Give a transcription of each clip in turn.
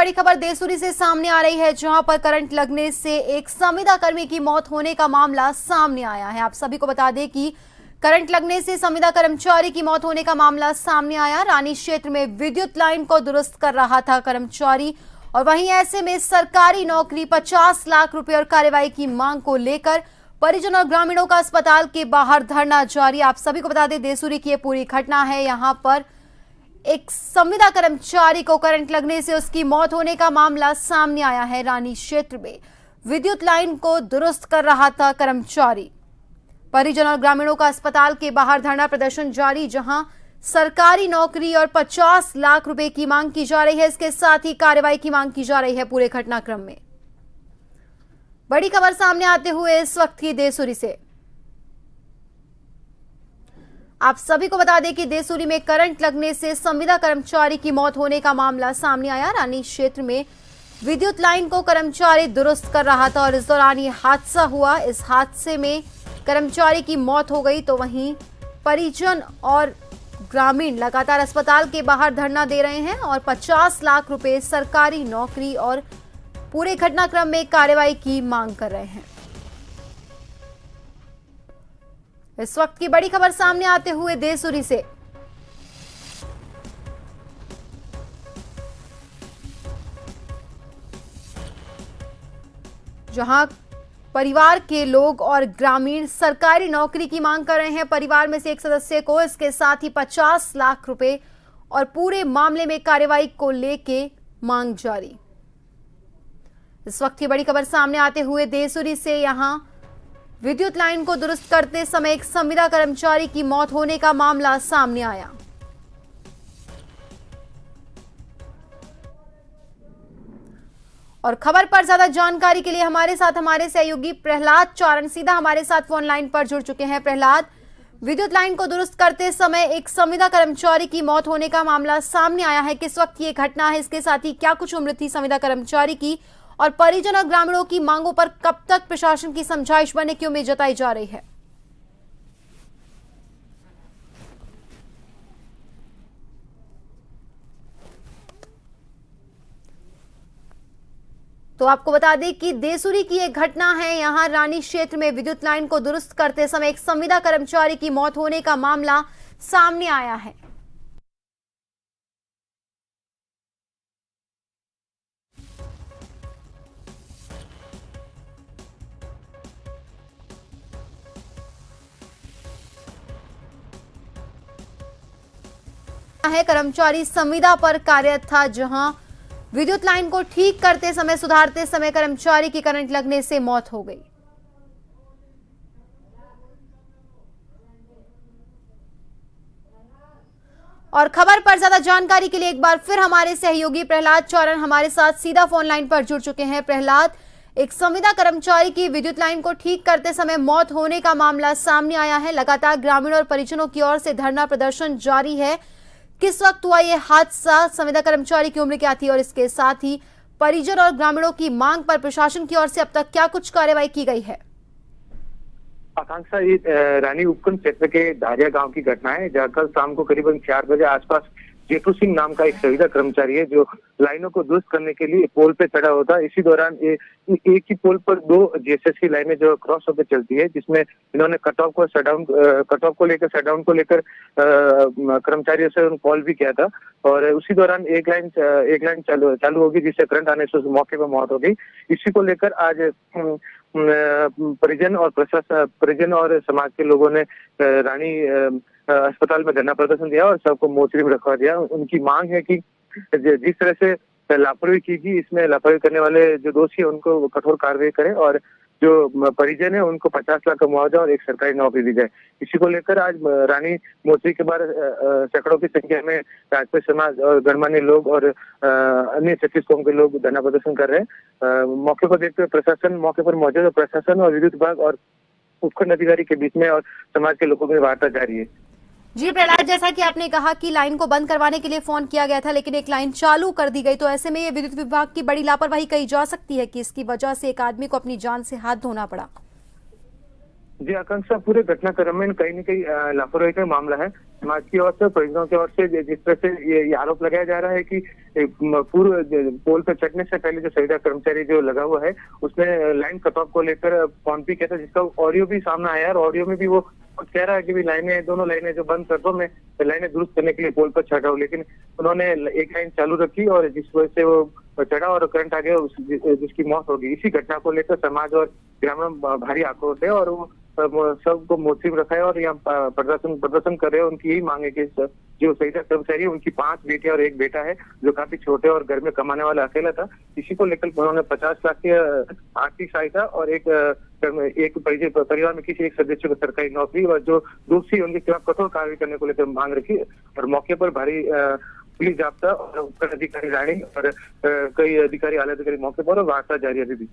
बड़ी खबर देसूरी से सामने आ रही है, जहां पर करंट लगने से एक संविदा कर्मी की मौत होने का मामला सामने आया है। आप सभी को बता दें कि करंट लगने से संविदा कर्मचारी की मौत होने का मामला सामने आया। रानी क्षेत्र में विद्युत लाइन को दुरुस्त कर रहा था कर्मचारी, और वहीं ऐसे में सरकारी नौकरी 50 लाख रुपए और कार्रवाई की मांग को लेकर परिजन और ग्रामीणों का अस्पताल के बाहर धरना जारी। आप सभी को बता दें देसूरी की ये पूरी घटना है। यहाँ पर एक संविदा कर्मचारी को करंट लगने से उसकी मौत होने का मामला सामने आया है। रानी क्षेत्र में विद्युत लाइन को दुरुस्त कर रहा था कर्मचारी। परिजन और ग्रामीणों का अस्पताल के बाहर धरना प्रदर्शन जारी, जहां सरकारी नौकरी और 50 लाख रुपए की मांग की जा रही है। इसके साथ ही कार्रवाई की मांग की जा रही है। पूरे घटनाक्रम में बड़ी खबर सामने आते हुए इस वक्त की देसूरी से आप सभी को बता दें कि देसूरी में करंट लगने से संविदा कर्मचारी की मौत होने का मामला सामने आया। रानी क्षेत्र में विद्युत लाइन को कर्मचारी दुरुस्त कर रहा था और इस दौरान ये हादसा हुआ। इस हादसे में कर्मचारी की मौत हो गई, तो वहीं परिजन और ग्रामीण लगातार अस्पताल के बाहर धरना दे रहे हैं और 50 लाख रुपए सरकारी नौकरी और पूरे घटनाक्रम में कार्रवाई की मांग कर रहे हैं। इस वक्त की बड़ी खबर सामने आते हुए देसूरी से जहां परिवार के लोग और ग्रामीण सरकारी नौकरी की मांग कर रहे हैं। परिवार में से एक सदस्य को, इसके साथ ही 50 लाख रुपए और पूरे मामले में कार्रवाई को लेके मांग जारी। इस वक्त की बड़ी खबर सामने आते हुए देसूरी से यहां विद्युत लाइन को दुरुस्त करते समय एक संविदा कर्मचारी की मौत होने का मामला सामने आया। और खबर पर ज्यादा जानकारी के लिए हमारे साथ हमारे सहयोगी प्रहलाद चारण सीधा हमारे साथ फोन लाइन पर जुड़ चुके हैं। प्रहलाद, विद्युत लाइन को दुरुस्त करते समय एक संविदा कर्मचारी की मौत होने का मामला सामने आया है। किस वक्त ये घटना है, इसके साथ ही क्या कुछ उम्र थी संविदा कर्मचारी की, और परिजन और ग्रामीणों की मांगों पर कब तक प्रशासन की समझाइश बनने की उम्मीद जताई जा रही है? तो आपको बता दें कि देसूरी की एक घटना है। यहां रानी क्षेत्र में विद्युत लाइन को दुरुस्त करते समय एक संविदा कर्मचारी की मौत होने का मामला सामने आया है। कर्मचारी संविदा पर कार्यरत था, जहां विद्युत लाइन को ठीक करते समय, सुधारते समय कर्मचारी की करंट लगने से मौत हो गई। और खबर पर ज्यादा जानकारी के लिए एक बार फिर हमारे सहयोगी प्रहलाद चारण हमारे साथ सीधा फोन लाइन पर जुड़ चुके हैं। प्रहलाद, एक संविदा कर्मचारी की विद्युत लाइन को ठीक करते समय मौत होने का मामला सामने आया है। लगातार ग्रामीण और परिजनों की ओर से धरना प्रदर्शन जारी है। किस वक्त हुआ यह हादसा, संविदा कर्मचारी की उम्र क्या थी, और इसके साथ ही परिजन और ग्रामीणों की मांग पर प्रशासन की ओर से अब तक क्या कुछ कार्रवाई की गई है? आकांक्षा, ये रानी उपखंड क्षेत्र के धारिया गांव की घटना है, जहां कल शाम को करीबन 4 बजे आसपास जेठू सिंह नाम का एक संविदा कर्मचारी है जो लाइनों को दुरुस्त करने के लिए पोल पे चढ़ा होता है। इसी दौरान एक ही पोल पर 2 जीएसएससी लाइनें जो क्रॉस होकर चलती है, जिसमें इन्होंने कट ऑफ को शटडाउन को लेकर कर्मचारियों से कॉल भी किया था, और उसी दौरान एक लाइन चालू होगी, जिससे करंट आने से उस मौके पर मौत हो गई। इसी को लेकर आज परिजन और समाज के लोगों ने रानी अस्पताल में धरना प्रदर्शन दिया और सबको मोर्चरी में रखवा दिया। उनकी मांग है कि जिस तरह से लापरवाही की गई, इसमें लापरवाही करने वाले जो दोषी है उनको कठोर कार्रवाई करें, और जो परिजन है उनको 50 लाख का मुआवजा और एक सरकारी नौकरी दी जाए। इसी को लेकर आज रानी मोर्चे के बाहर सैकड़ों की संख्या में राजपूत समाज और गणमान्य लोग और अन्य 36 कौम के लोग धरना प्रदर्शन कर रहे हैं। मौके पर देखते हुए प्रशासन मौके पर मौजूद है। प्रशासन और विद्युत विभाग और उपखंड अधिकारी के बीच में और समाज के लोगों में वार्ता जारी है। जी प्रहलाद, जैसा कि आपने कहा कि लाइन को बंद करवाने के लिए फोन किया गया था, लेकिन एक लाइन चालू कर दी गई, तो ऐसे में ये विद्युत विभाग की बड़ी लापरवाही कही जा सकती है कि इसकी वजह से एक आदमी को अपनी जान से हाथ धोना पड़ा। जी आकांक्षा, पूरे घटनाक्रम में कहीं न कहीं लापरवाही का मामला है। समाज की ओर से, परिजनों की ओर से जिस तरह से ये आरोप लगाया जा रहा है कि पूर्व पोल पर चढ़ने से पहले जो संविदा कर्मचारी जो लगा हुआ है उसने लाइन कट ऑफ को लेकर फोन भी किया था, जिसका ऑडियो भी सामने आया है। और ऑडियो में भी वो कह रहा है कि भी लाइनें, दोनों लाइनें जो बंद कर दो, मैं लाइनें दुरुस्त करने के लिए पोल पर चढ़ा हूँ। लेकिन उन्होंने एक लाइन चालू रखी और जिस वजह से वो चढ़ा और करंट आ गया, जिसकी मौत हो गई। इसी घटना को लेकर समाज और ग्रामीण भारी आक्रोश है और वो सबको मोर्चे में रखा है और यहाँ प्रदर्शन कर रहे हैं। उनकी यही मांग है कि जो संविदा कर्मचारी है उनकी 5 बेटियां और 1 बेटा है जो काफी छोटे और घर में कमाने वाला अकेला था। इसी को लेकर उन्होंने 50 लाख की आर्थिक सहायता और एक परिवार में किसी एक सदस्य को सरकारी नौकरी और जो दोषी उनके खिलाफ कठोर कार्रवाई करने को लेकर मांग रखी। और मौके पर भारी पुलिस जाब्ता और उपकर अधिकारी रानी और कई अधिकारी, आला अधिकारी मौके पर, और वार्ता जारी है। दीदी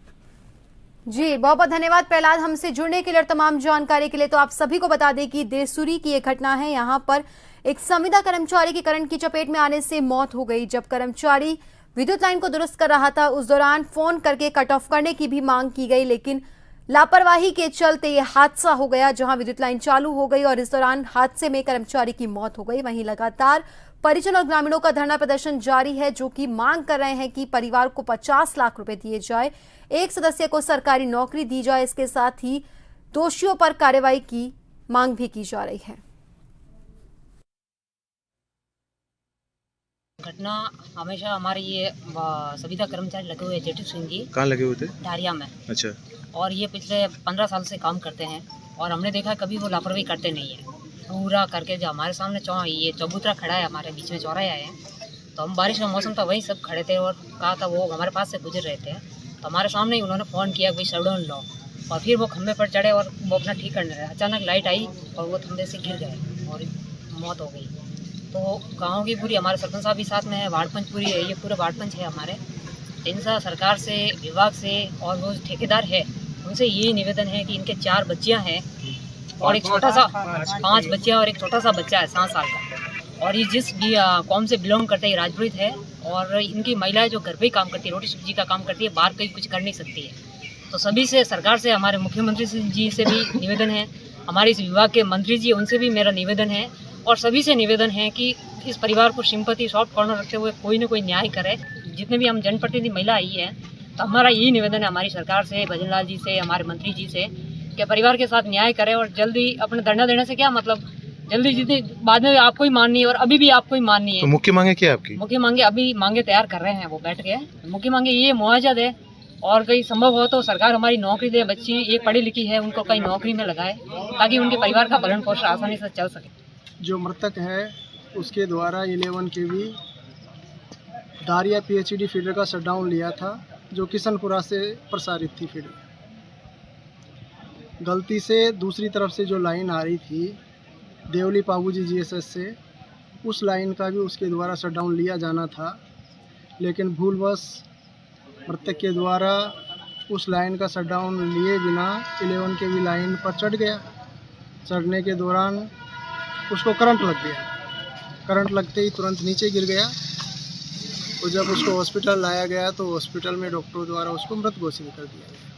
जी, बहुत बहुत धन्यवाद प्रहलाद, हमसे जुड़ने के लिए और तमाम जानकारी के लिए। तो आप सभी को बता दें कि देसूरी की एक घटना है। यहाँ पर एक संविदा कर्मचारी की करंट की चपेट में आने से मौत हो गई। जब कर्मचारी विद्युत लाइन को दुरुस्त कर रहा था उस दौरान फोन करके कट ऑफ करने की भी मांग की गई, लेकिन लापरवाही के चलते ये हादसा हो गया जहां विद्युत लाइन चालू हो गई और इस दौरान हादसे में कर्मचारी की मौत हो गई। वहीं लगातार परिजन और ग्रामीणों का धरना प्रदर्शन जारी है, जो कि मांग कर रहे हैं कि परिवार को 50 लाख रुपए दिए जाए, एक सदस्य को सरकारी नौकरी दी जाए, इसके साथ ही दोषियों पर कार्रवाई की मांग भी की जा रही है। घटना हमेशा हमारे ये संविदा कर्मचारी लगे हुए जेटी सिंह जी, कहाँ लगे हुए थे? डारिया में। अच्छा। और ये पिछले 15 साल से काम करते हैं और हमने देखा कभी वो लापरवाही करते नहीं है। पूरा करके जो हमारे सामने ये चबूतरा खड़ा है, हमारे बीच में चौराहे आए हैं, तो हम बारिश का मौसम था वहीं सब खड़े थे और कहा था, वो हमारे पास से गुजर रहे थे, तो हमारे सामने ही उन्होंने फ़ोन किया भाई शटडाउन लो, और फिर वो खंभे पर चढ़े और वो अपना ठीक करने लगे। अचानक लाइट आई और वो खंभे से गिर गए और मौत हो गई। तो गांव की पूरी, हमारे सरपंच साहब भी साथ में है, वार्ड पंच पूरी है, ये पूरे वार्ड पंच है हमारे। इनसे सरकार से, विभाग से और वो ठेकेदार है उनसे यही निवेदन है कि इनके 4 बच्चियां हैं और एक छोटा सा 5 बच्चियां और एक छोटा सा बच्चा है 7 साल का, और ये जिस भी कौम से बिलोंग करते हैं राजपुरोहित है, और इनकी महिलाएं जो घर पे ही काम करती है, रोटी सब्जी का काम करती है, बाहर कहीं कुछ कर नहीं सकती है। तो सभी से, सरकार से, हमारे मुख्यमंत्री जी से भी निवेदन है, हमारे इस विभाग के मंत्री जी उनसे भी मेरा निवेदन है, और सभी से निवेदन है कि इस परिवार को सिंपैथी सॉफ्ट कॉर्नर रखते हुए कोई न कोई न्याय करे। जितने भी हम जनप्रतिनिधि महिला आई है, तो हमारा यही निवेदन है हमारी सरकार से, भजन लाल जी से, हमारे मंत्री जी से, कि परिवार के साथ न्याय करें और जल्दी अपने धरना देने से क्या मतलब, जल्दी जितनी बाद में आपको ही माननी है और अभी भी आपको ही माननी है। तो मुख्य मांगे क्या आपकी? मुख्य मांगे अभी मांगे तैयार कर रहे हैं वो बैठ के। मुख्य मांगे ये मुआवजा दे और कहीं संभव हो तो सरकार हमारी नौकरी दे, बच्ची एक पढ़ी लिखी है उनको कहीं नौकरी में लगाए ताकि उनके परिवार का भरण पोषण आसानी से चल सके। जो मृतक है उसके द्वारा 11 kV डारिया PHED फीडर का शटडाउन लिया था, जो किशनपुरा से प्रसारित थी फीडर। गलती से दूसरी तरफ से जो लाइन आ रही थी देवली पाबूजी GSS से, उस लाइन का भी उसके द्वारा शटडाउन लिया जाना था, लेकिन भूलवश मृतक के द्वारा उस लाइन का शटडाउन लिए बिना 11 kV लाइन पर चढ़ गया। चढ़ने के दौरान उसको करंट लग गया। करंट लगते ही तुरंत नीचे गिर गया और जब उसको हॉस्पिटल लाया गया तो हॉस्पिटल में डॉक्टरों द्वारा उसको मृत घोषित कर दिया गया।